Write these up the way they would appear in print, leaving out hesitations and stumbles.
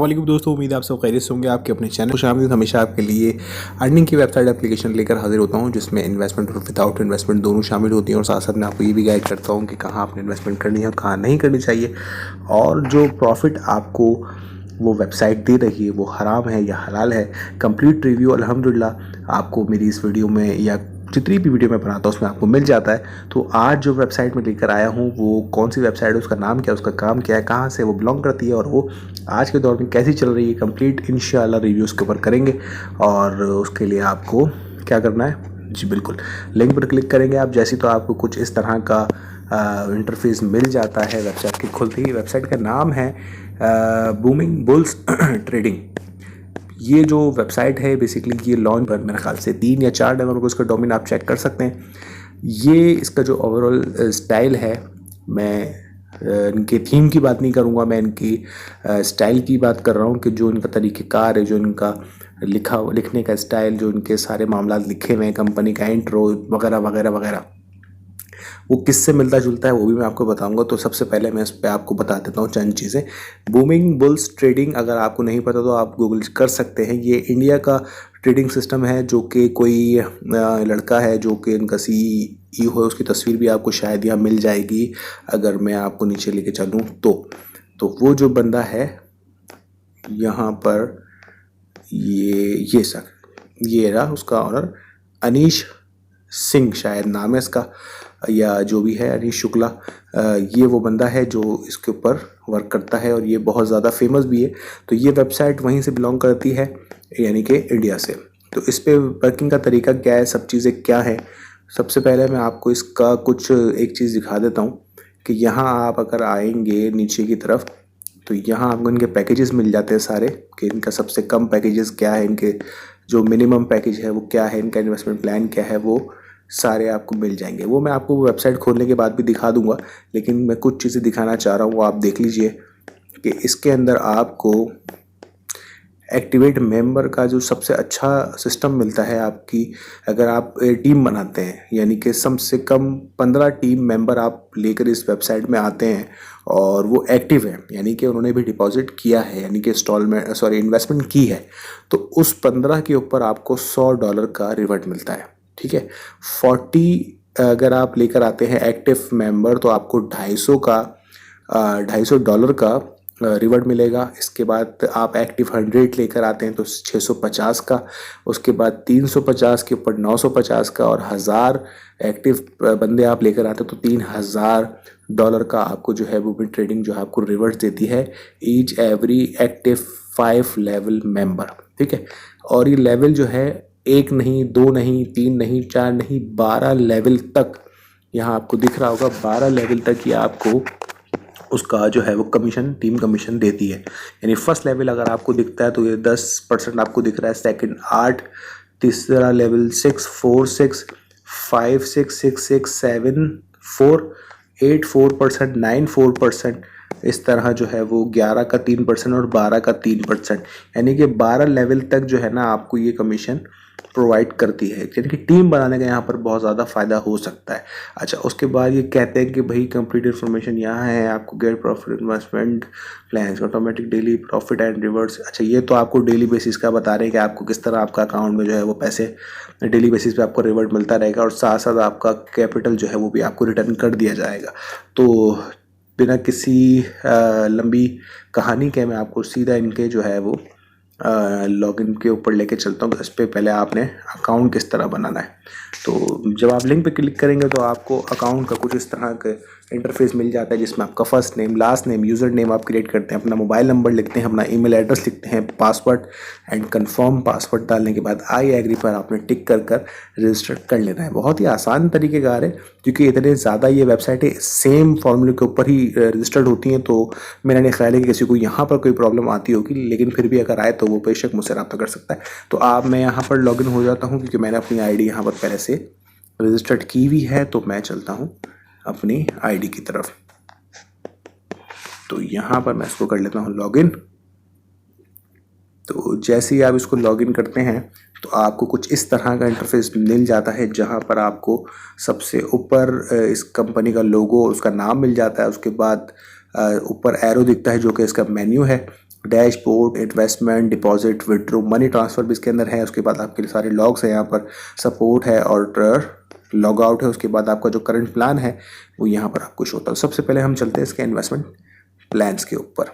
अस्सलाम दोस्तों, उम्मीद है आप सब खैरियत से होंगे। आपके अपने चैनल खुशामदीद। हमेशा आपके लिए अर्निंग की वेबसाइट एप्लीकेशन लेकर हाजिर होता हूं, जिसमें इन्वेस्टमेंट और विदाउट इन्वेस्टमेंट दोनों शामिल होती हैं। और साथ साथ मैं आपको ये भी गाइड करता हूं कि कहाँ आपने इन्वेस्टमेंट करनी है और कहाँ नहीं करनी चाहिए, और जो प्रॉफिट आपको वो वेबसाइट दे रही है वो हराम है या हलाल है। कंप्लीट रिव्यू अल्हम्दुलिल्लाह आपको मेरी इस वीडियो में या जितनी भी वीडियो मैं बनाता हूँ उसमें आपको मिल जाता है। तो आज जो वेबसाइट में लेकर आया हूँ वो कौन सी वेबसाइट है, उसका नाम क्या है, उसका काम क्या है, कहाँ से वो बिलोंग करती है और वो आज के दौर में कैसी चल रही है, कंप्लीट इंशाल्लाह रिव्यू उसके ऊपर करेंगे। और उसके लिए आपको क्या करना है, जी बिल्कुल लिंक पर क्लिक करेंगे आप जैसी, तो आपको कुछ इस तरह का इंटरफेस मिल जाता है वेबसाइट की खुलती ही। वेबसाइट का नाम है बूमिंग बुल्स ट्रेडिंग। ये जो वेबसाइट है बेसिकली ये लॉन्च पर मेरे ख्याल से 3 या 4 नवंबर को इसका डोमेन आप चेक कर सकते हैं। ये इसका जो ओवरऑल स्टाइल है, मैं इनके थीम की बात नहीं करूँगा, मैं इनकी स्टाइल की बात कर रहा हूँ कि जो इनका तरीक़ेकार है, जो इनका लिखने का स्टाइल, जो इनके सारे मामला लिखे हुए हैं, कंपनी का इंट्रो वगैरह वगैरह वगैरह, वो किससे मिलता जुलता है वो भी मैं आपको बताऊंगा। तो सबसे पहले मैं इस पर आपको बता देता हूँ चंद चीज़ें। बूमिंग बुल्स ट्रेडिंग अगर आपको नहीं पता तो आप गूगल कर सकते हैं। ये इंडिया का ट्रेडिंग सिस्टम है, जो कि कोई लड़का है जो कि इनका CEO है, उसकी तस्वीर भी आपको शायद यहाँ मिल जाएगी अगर मैं आपको नीचे लेके चलूँ तो वो जो बंदा है यहाँ पर, ये सर, ये रहा उसका ऑनर, अनीश सिंह शायद नाम है इसका, या जो भी है, अनीश शुक्ला। ये वो बंदा है जो इसके ऊपर वर्क करता है और ये बहुत ज़्यादा फेमस भी है। तो ये वेबसाइट वहीं से बिलोंग करती है, यानी कि इंडिया से। तो इस पे वर्किंग का तरीका क्या है, सब चीज़ें क्या है, सबसे पहले मैं आपको इसका कुछ एक चीज़ दिखा देता हूँ कि यहाँ आप अगर आएंगे नीचे की तरफ तो यहाँ आपको इनके पैकेजेस मिल जाते हैं सारे, कि इनका सबसे कम पैकेजेस क्या है, इनके जो मिनिमम पैकेज है वो क्या है, इनका इन्वेस्टमेंट प्लान क्या है, वो सारे आपको मिल जाएंगे। वो मैं आपको वेबसाइट खोलने के बाद भी दिखा दूंगा, लेकिन मैं कुछ चीज़ें दिखाना चाह रहा हूँ, वो आप देख लीजिए कि इसके अंदर आपको एक्टिवेट मेंबर का जो सबसे अच्छा सिस्टम मिलता है आपकी, अगर आप टीम बनाते हैं, यानी कि कम से कम 15 टीम मेंबर आप लेकर इस वेबसाइट में आते हैं और वो एक्टिव है, यानी कि उन्होंने भी डिपॉजिट किया है, यानी कि इन्वेस्टमेंट की है, तो उस 15 के ऊपर आपको $100 का रिवॉर्ड मिलता है। ठीक है, 40 अगर आप लेकर आते हैं एक्टिव मेंबर तो आपको $250 का रिवॉर्ड मिलेगा। इसके बाद आप एक्टिव 100 लेकर आते हैं तो 650 का, उसके बाद 350 के ऊपर 950 का, और 1000 एक्टिव बंदे आप लेकर आते हैं तो $3000 का आपको जो है वो भी ट्रेडिंग जो है आपको रिवॉर्ड देती है each every active 5 level member. ठीक है, और ये लेवल जो है 1 नहीं, 2 नहीं, 3 नहीं, 4 नहीं, 12 लेवल तक, यहाँ आपको दिख रहा होगा 12 लेवल तक ये आपको उसका जो है वो कमीशन, टीम कमीशन देती है। यानी फर्स्ट लेवल अगर आपको दिखता है तो ये 10% आपको दिख रहा है, सेकंड 8, तीसरा लेवल 6, 4, 6, 5, 6, 6, 6, 7, 4, 8, 4%, 9, 4%, इस तरह जो है वो 11 का 3% और 12 का 3%, यानी कि 12 लेवल तक जो है ना आपको ये कमीशन प्रोवाइड करती है। यानी कि टीम बनाने का यहाँ पर बहुत ज़्यादा फ़ायदा हो सकता है। अच्छा, उसके बाद ये कहते हैं कि भाई कंप्लीट इन्फॉर्मेशन यहाँ है, आपको gate profit investment plans, automatic daily profit and reverse. अच्छा, ये तो आपको डेली बेसिस का बता रहे हैं कि आपको किस तरह आपका अकाउंट में जो है वो पैसे डेली बेसिस पे आपको रिवर्ट मिलता रहेगा, और साथ साथ आपका कैपिटल जो है वो भी आपको रिटर्न कर दिया जाएगा। तो बिना किसी लंबी कहानी के मैं आपको सीधा इनके जो है वो लॉगिन के ऊपर लेके चलता हूँ। इस पर पहले आपने अकाउंट किस तरह बनाना है, तो जब आप लिंक पे क्लिक करेंगे तो आपको अकाउंट का कुछ इस तरह का इंटरफेस मिल जाता है, जिसमें आपका first name, last name, user name आप क्रिएट करते हैं, अपना मोबाइल नंबर लिखते हैं, अपना ईमेल एड्रेस लिखते हैं, पासवर्ड एंड कंफर्म पासवर्ड डालने के बाद आई एग्री पर आपने टिक कर रजिस्टर कर लेना है। बहुत ही आसान तरीके कार है, क्योंकि इतने ज़्यादा ये वेबसाइटें सेम फॉर्मूले के ऊपर ही रजिस्टर्ड होती हैं, तो मेरा नहीं ख्याल है कि किसी को यहाँ पर कोई प्रॉब्लम आती होगी, लेकिन फिर भी अगर आए तो वो बेशक मुझसे रब्ता कर सकता है। तो आप मैं यहाँ पर लॉगिन हो जाता हूँ, क्योंकि मैंने अपनी आईडी यहाँ पर पहले से रजिस्टर्ड की हुई है। तो मैं चलता हूँ अपनी आईडी की तरफ, तो यहाँ पर मैं इसको कर लेता हूँ लॉगिन। तो जैसे ही आप इसको लॉगिन करते हैं तो आपको कुछ इस तरह का इंटरफेस मिल जाता है, जहाँ पर आपको सबसे ऊपर इस कंपनी का लोगो और उसका नाम मिल जाता है। उसके बाद ऊपर एरो दिखता है जो कि इसका मेन्यू है। Dashboard, investment, deposit, withdraw, money transfer भी इसके अंदर है। उसके बाद आपके सारे लॉग्स हैं यहाँ पर, सपोर्ट है और लॉग आउट है। उसके बाद आपका जो करंट प्लान है वो यहाँ पर आपको शो होता है। सबसे पहले हम चलते हैं इसके इन्वेस्टमेंट प्लान्स के ऊपर।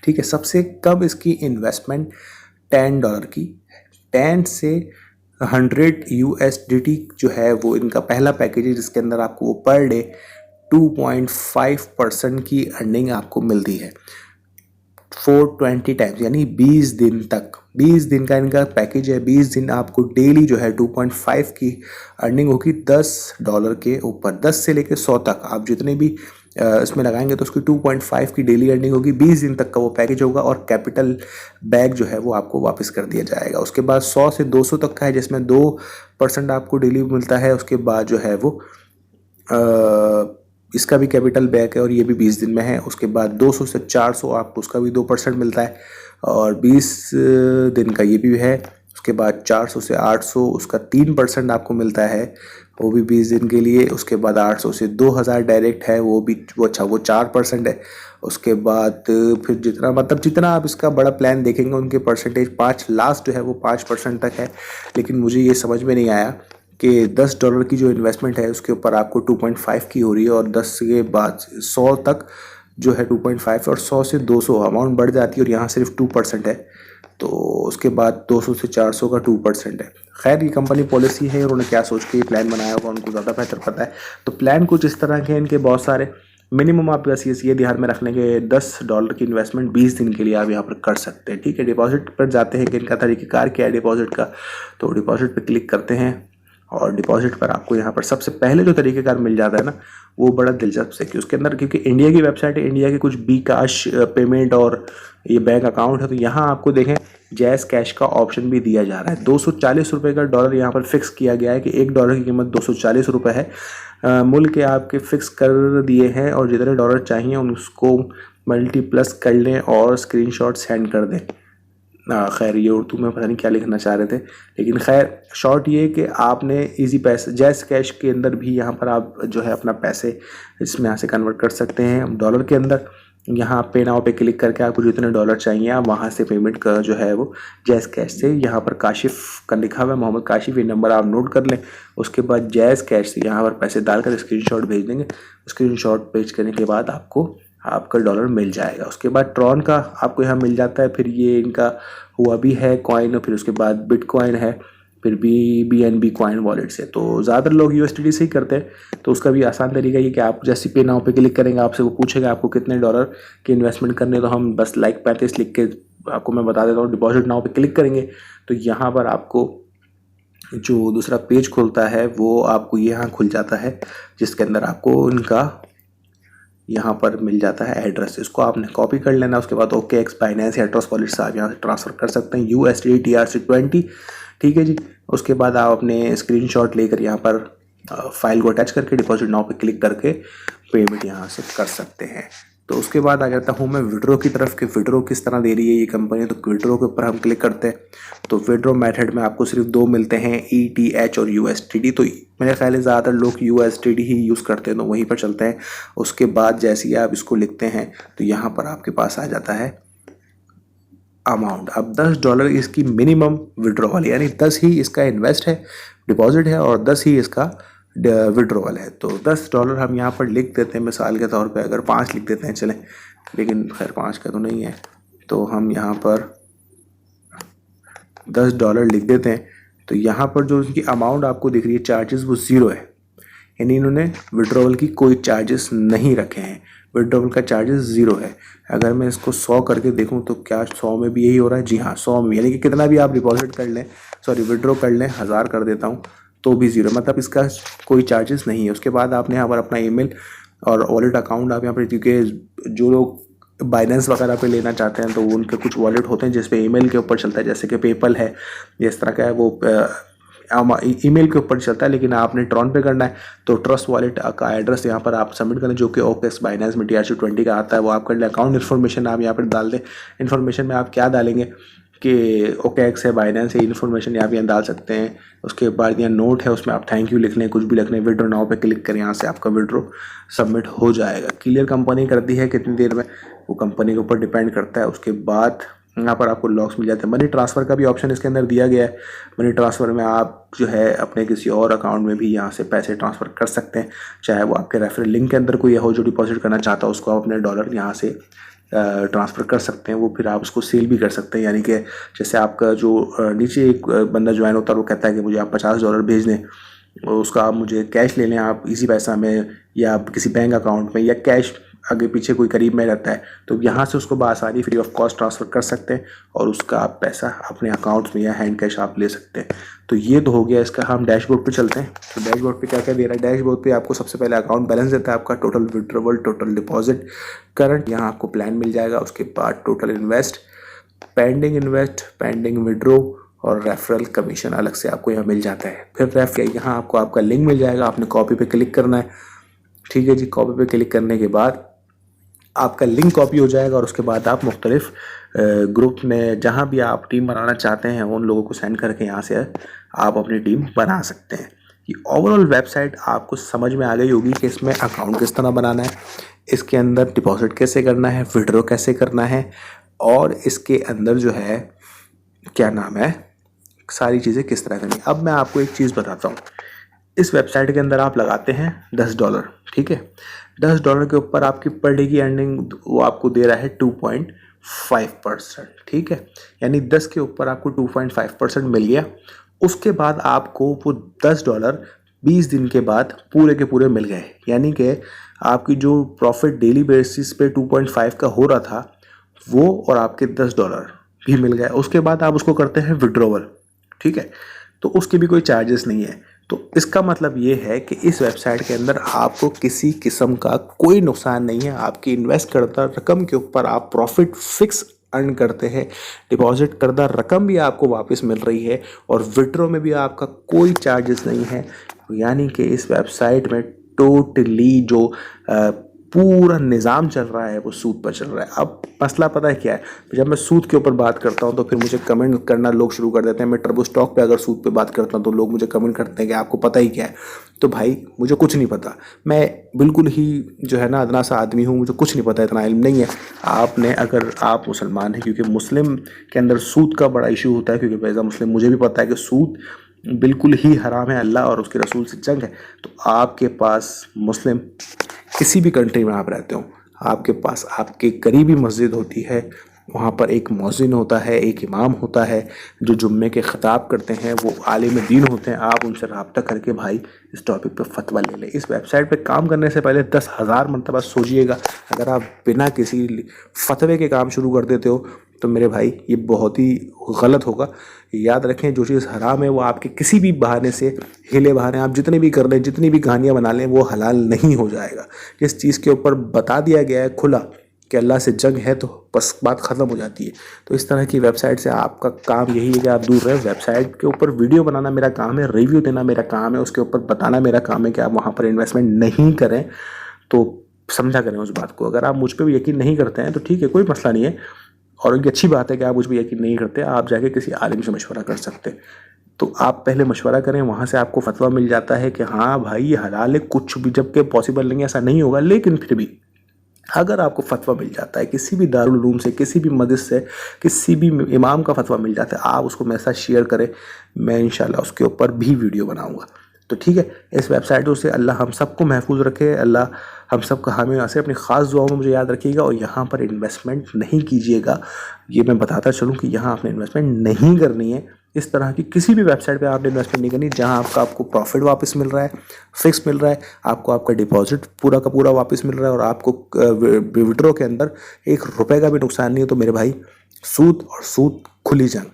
ठीक है, सबसे कम इसकी इन्वेस्टमेंट $10 की, 10 से 100 USDT जो है वो इनका पहला पैकेज है, जिसके अंदर आपको वो पर डे 2.5% की अर्निंग आपको मिलती है 420 टाइम्स, यानी 20 दिन तक। 20 दिन का इनका पैकेज है। 20 दिन आपको डेली जो है 2.5 की अर्निंग होगी $10 के ऊपर। 10 से लेकर 100 तक आप जितने भी इसमें लगाएंगे तो उसकी 2.5 की डेली अर्निंग होगी। 20 दिन तक का वो पैकेज होगा और कैपिटल बैक जो है वो आपको वापस कर दिया जाएगा। उसके बाद 100 से 200 तक का है, जिसमें 2% आपको डेली मिलता है। उसके बाद जो है वो इसका भी कैपिटल बैक है और ये भी 20 दिन में है। उसके बाद 200 से 400 आपको उसका भी 2% मिलता है और 20 दिन का ये भी है। उसके बाद 400 से 800 उसका 3% आपको मिलता है, वो भी 20 दिन के लिए। उसके बाद 800 से 2000 डायरेक्ट है, वो 4% है। उसके बाद फिर जितना आप इसका बड़ा प्लान देखेंगे उनके परसेंटेज 5 लास्ट जो है वो 5% तक है। लेकिन मुझे ये समझ में नहीं आया कि $10 की जो इन्वेस्टमेंट है उसके ऊपर आपको 2.5 की हो रही है और 10 के बाद 100 तक जो है 2.5 और 100 से 200 अमाउंट बढ़ जाती है और यहाँ सिर्फ 2% है। तो उसके बाद 200 से 400 का 2% है। खैर, ये कंपनी पॉलिसी है, उन्होंने क्या सोच के ये प्लान बनाया होगा उनको ज़्यादा बेहतर पता है। तो प्लान कुछ इस तरह के हैं इनके बहुत सारे। मिनिमम आप बस ये ध्यान में रखने के $10 की इन्वेस्टमेंट 20 दिन के लिए आप यहाँ पर कर सकते हैं। ठीक है, डिपॉजिट पर जाते हैं कि इनका तरीक़ेकार क्या है डिपॉजिट का। तो डिपॉजिट पर क्लिक करते हैं और डिपॉजिट पर आपको यहाँ पर सबसे पहले जो तरीक़ेकार मिल जाता है ना वो बड़ा दिलचस्प है कि उसके अंदर, क्योंकि इंडिया की वेबसाइट है, इंडिया के कुछ बी कैश पेमेंट और ये बैंक अकाउंट है, तो यहाँ आपको देखें जैज़ कैश का ऑप्शन भी दिया जा रहा है। 240 रुपये का डॉलर यहाँ पर फिक्स किया गया है कि $1 की कीमत 240 रुपये है। मूल्य के आपके फिक्स कर दिए हैं और जितने डॉलर चाहिए उसको मल्टीप्लस कर लें और स्क्रीनशॉट सेंड कर दें। खैर, ये उर्दू में पता नहीं क्या लिखना चाह रहे थे, लेकिन खैर शॉर्ट ये कि आपने इजी पैसे जैज़ कैश के अंदर भी यहाँ पर आप जो है अपना पैसे इसमें यहाँ से कन्वर्ट कर सकते हैं डॉलर के अंदर। यहाँ पे नाउ पे क्लिक करके आपको जितने डॉलर चाहिए आप वहाँ से पेमेंट का जो है वो जैज़ कैश से, यहाँ पर काशिफ का लिखा हुआ है मोहम्मद काशिफ, ये नंबर आप नोट कर लें। उसके बाद जैज़ कैश से यहाँ पर पैसे डालकर स्क्रीनशॉट भेज देंगे। स्क्रीनशॉट भेज करने के बाद आपको आपका डॉलर मिल जाएगा। उसके बाद ट्रॉन का आपको यहाँ मिल जाता है, फिर ये इनका हुआ भी है कॉइन, और फिर उसके बाद बिटकॉइन है, फिर BNB कॉइन वॉलेट से। तो ज़्यादातर लोग USDT से ही करते हैं, तो उसका भी आसान तरीका ये कि आप जैसे पे नाउ पे क्लिक करेंगे आपसे वो पूछेगा आपको कितने डॉलर की इन्वेस्टमेंट करने, तो हम बस लाइक 35 लिख के आपको मैं बता देता हूँ। डिपॉजिट नाउ पे क्लिक करेंगे तो यहाँ पर आपको जो दूसरा पेज खुलता है वो आपको यहाँ खुल जाता है, जिसके अंदर आपको उनका यहाँ पर मिल जाता है एड्रेस। इसको आपने कॉपी कर लेना। उसके बाद OKX बाइनेंस या ट्रस्ट वॉलेट से आप यहाँ से ट्रांसफ़र कर सकते हैं USD TRC20। ठीक है जी। उसके बाद आप अपने स्क्रीनशॉट लेकर यहाँ पर फाइल को अटैच करके डिपॉजिट नाउ पे क्लिक करके पेमेंट यहाँ से कर सकते हैं। तो उसके बाद आ जाता हूँ मैं विड्रो की तरफ कि विड्रो किस तरह दे रही है ये कंपनी। तो विड्रो के ऊपर हम क्लिक करते हैं तो विड्रो मेथड में आपको सिर्फ 2 मिलते हैं, ETH और USDT। तो मेरे ख्याल है ज़्यादातर लोग USDT ही यूज़ करते हैं, तो वहीं पर चलते हैं। उसके बाद जैसे ही आप इसको लिखते हैं तो यहाँ पर आपके पास आ जाता है अमाउंट। अब $10 इसकी मिनिमम विड्रॉवल, यानी 10 ही इसका इन्वेस्ट है, डिपॉजिट है, और 10 ही इसका विड्रॉवल है। तो $10 हम यहाँ पर लिख देते हैं मिसाल के तौर पे। अगर 5 लिख देते हैं चलें, लेकिन खैर 5 का तो नहीं है, तो हम यहाँ पर $10 लिख देते हैं। तो यहाँ पर जो इनकी अमाउंट आपको दिख रही है चार्जेस वो 0 है, यानी इन्होंने विड्रॉवल की कोई चार्जेस नहीं रखे हैं। विड्रॉवल का चार्जेस 0 है। अगर मैं इसको 100 करके देखूं तो क्या 100 में भी यही हो रहा है? जी हाँ, 100 में, यानी कि कितना भी आप डिपॉजिट कर लें, विड्रॉ कर लें, 1000 कर देता हूं तो भी 0, मतलब इसका कोई चार्जेस नहीं है। उसके बाद आपने यहाँ पर अपना ईमेल और वॉलेट अकाउंट आप यहाँ पर, क्योंकि जो लोग बाइनेंस वगैरह पे लेना चाहते हैं तो उनके कुछ वॉलेट होते हैं जिस पे ईमेल के ऊपर चलता है, जैसे कि पेपल है, इस तरह का है, वो ईमेल के ऊपर चलता है। लेकिन आपने ट्रॉन पे करना है तो ट्रस्ट वॉलेट का एड्रेस यहाँ पर आप सबमिट करें, जो कि OKX बाइनेंस में TRC20 का आता है, वो आप कर लें। अकाउंट इन्फॉर्मेशन आप यहाँ पर डाल दें। इन्फॉर्मेशन में आप क्या डालेंगे कि ओकेएक्स है, बाइनेंस है, इन्फॉर्मेशन यहाँ पे डाल सकते हैं। उसके बाद यहाँ नोट है, उसमें आप थैंक यू लिख लें, कुछ भी लिख लें। विड्रो नाउ पे क्लिक करें, यहाँ से आपका विड्रो सबमिट हो जाएगा। क्लियर कंपनी कर दी है कितनी देर में, वो कंपनी के ऊपर डिपेंड करता है। उसके बाद यहाँ पर आपको लॉक्स मिल जाते हैं। मनी ट्रांसफ़र का भी ऑप्शन इसके अंदर दिया गया है। मनी ट्रांसफ़र में आप जो है अपने किसी और अकाउंट में भी यहाँ से पैसे ट्रांसफ़र कर सकते हैं, चाहे वो आपके रेफरल लिंक के अंदर कोई हो जो डिपॉजिट करना चाहता है, उसको आप अपने डॉलर यहाँ से ट्रांसफ़र कर सकते हैं। वो फिर आप उसको सेल भी कर सकते हैं, यानी कि जैसे आपका जो नीचे एक बंदा ज्वाइन होता है, वो कहता है कि मुझे आप $50 भेज दें, उसका आप मुझे कैश ले लें आप इजी पैसा में, या आप किसी बैंक अकाउंट में, या कैश आगे पीछे कोई करीब में रहता है, तो यहाँ से उसको बआसानी फ्री ऑफ कॉस्ट ट्रांसफ़र कर सकते हैं और उसका आप पैसा अपने अकाउंट में या हैंड कैश आप ले सकते हैं। तो ये तो हो गया इसका। हम डैशबोर्ड पे चलते हैं। तो डैशबोर्ड पे क्या क्या दे रहा है। डैशबोर्ड पे आपको सबसे पहले अकाउंट बैलेंस देता है, आपका total withdrawal, total deposit, current, यहाँ आपको प्लान मिल जाएगा। उसके बाद टोटल इन्वेस्ट, पेंडिंग विड्रो और रेफरल कमीशन अलग से आपको यहाँ मिल जाता है। फिर यहाँ आपको आपका लिंक मिल जाएगा, आपने कॉपी पे क्लिक करना है। ठीक है जी, कॉपी पे क्लिक करने के बाद आपका लिंक कॉपी हो जाएगा और उसके बाद आप मुख्तलिफ ग्रुप में जहाँ भी आप टीम बनाना चाहते हैं उन लोगों को सेंड करके यहाँ से आप अपनी टीम बना सकते हैं। ये ओवरऑल वेबसाइट आपको समझ में आ गई होगी कि इसमें अकाउंट किस तरह बनाना है, इसके अंदर डिपॉजिट कैसे करना है, विड्रॉ कैसे करना है, और इसके अंदर जो है क्या नाम है, सारी चीज़ें किस तरह करनी है। अब मैं आपको एक चीज़ बताता हूँ। इस वेबसाइट के अंदर आप लगाते हैं $10, ठीक है। $10 के ऊपर आपकी पर डे की अर्निंग वो आपको दे रहा है 2.5%, ठीक है। यानी 10 के ऊपर आपको 2.5% मिल गया। उसके बाद आपको वो $10 20 दिन के बाद पूरे के पूरे मिल गए, यानी कि आपकी जो प्रॉफिट डेली बेसिस पे 2.5 का हो रहा था वो और आपके $10 भी मिल गए। उसके बाद आप उसको करते हैं विड्रॉवल, ठीक है, तो उसके भी कोई चार्जेस नहीं है। तो इसका मतलब ये है कि इस वेबसाइट के अंदर आपको किसी किस्म का कोई नुकसान नहीं है। आपकी इन्वेस्ट करता रकम के ऊपर आप प्रॉफिट फिक्स अर्न करते हैं, डिपॉजिट करदा रकम भी आपको वापस मिल रही है और विड्रॉ में भी आपका कोई चार्जेस नहीं है। यानी कि इस वेबसाइट में टोटली जो पूरा निज़ाम चल रहा है वो सूद पर चल रहा है। अब मसला पता है क्या है, जब मैं सूद के ऊपर बात करता हूँ तो फिर मुझे कमेंट करना लोग शुरू कर देते हैं। मैं टर्बो स्टॉक पे अगर सूद पे बात करता हूँ तो लोग मुझे कमेंट करते हैं कि आपको पता ही क्या है। तो भाई मुझे कुछ नहीं पता, मैं बिल्कुल ही जो है ना अदना सा आदमी हूँ, मुझे कुछ नहीं पता, इतना इल्म नहीं है। आपने अगर आप मुसलमान हैं, क्योंकि मुस्लिम के अंदर सूद का बड़ा इशू होता है, क्योंकि वैसा मुस्लिम मुझे भी पता है कि सूद बिल्कुल ही हराम है, अल्लाह और उसके रसूल से जंग है। तो आपके पास मुस्लिम किसी भी कंट्री में आप रहते हो, आपके पास आपके करीबी मस्जिद होती है, वहाँ पर एक मौज़िन होता है, एक इमाम होता है जो जुम्मे के ख़िताब करते हैं, वो आलिम दीन होते हैं। आप उनसे रब्ता करके भाई इस टॉपिक पे फतवा ले लें। इस वेबसाइट पे काम करने से पहले 10,000 मरतबा सोचिएगा। अगर आप बिना किसी फतवे के काम शुरू कर देते हो तो मेरे भाई ये बहुत ही गलत होगा। याद रखें, जो चीज़ हराम है वो आपके किसी भी बहाने से, हिले बहाने आप जितने भी कर लें, जितनी भी कहानियाँ बना लें, वो हलाल नहीं हो जाएगा। जिस चीज़ के ऊपर बता दिया गया है खुला कि अल्लाह से जंग है तो बस बात ख़त्म हो जाती है। तो इस तरह की वेबसाइट से आपका काम यही है कि आप दूर रहें। वेबसाइट के ऊपर वीडियो बनाना मेरा काम है, रिव्यू देना मेरा काम है, उसके ऊपर बताना मेरा काम है कि आप वहाँ पर इन्वेस्टमेंट नहीं करें। तो समझा करें उस बात को। अगर आप मुझ पर भी यकीन नहीं करते हैं तो ठीक है, कोई मसला नहीं है, और ये अच्छी बात है कि आप मुझ पर यकीन नहीं करते, आप जाके किसी आलिम से मशवरा कर सकते हैं। तो आप पहले मशवरा करें, वहाँ से आपको फतवा मिल जाता है कि हाँ भाई ये हलाल है, कुछ भी जबकि पॉसिबल नहीं है, ऐसा नहीं होगा। लेकिन फिर भी अगर आपको फतवा मिल जाता है किसी भी दारुल उलूम से, किसी भी मस्जिद से, किसी भी इमाम का फतवा मिल जाता है, आप उसको मेरे साथ शेयर करें, मैं इंशाल्लाह उसके ऊपर भी वीडियो बनाऊंगा। तो ठीक है, इस वेबसाइटों से अल्लाह हम सबको महफूज रखे, अल्लाह हम सब का हामी से अपनी ख़ास दुआओं में मुझे याद रखिएगा। और यहाँ पर इन्वेस्टमेंट नहीं कीजिएगा, ये मैं बताता चलूँ कि यहाँ आपने इन्वेस्टमेंट नहीं करनी है। इस तरह की किसी भी वेबसाइट पे आपने इन्वेस्टमेंट नहीं करनी जहाँ आपको प्रॉफिट वापस मिल रहा है, फिक्स मिल रहा है, आपको आपका डिपॉजिट पूरा का पूरा वापस मिल रहा है और आपको विड्रॉ के अंदर ₹1 का भी नुकसान नहीं है। तो मेरे भाई सूद और सूद खुली जंग।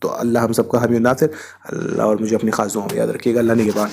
तो अल्लाह हम सबका हामी नासिर, अल्लाह और मुझे अपनी ख़ास दुआओं में याद रखिएगा। अल्लाह निगहबान।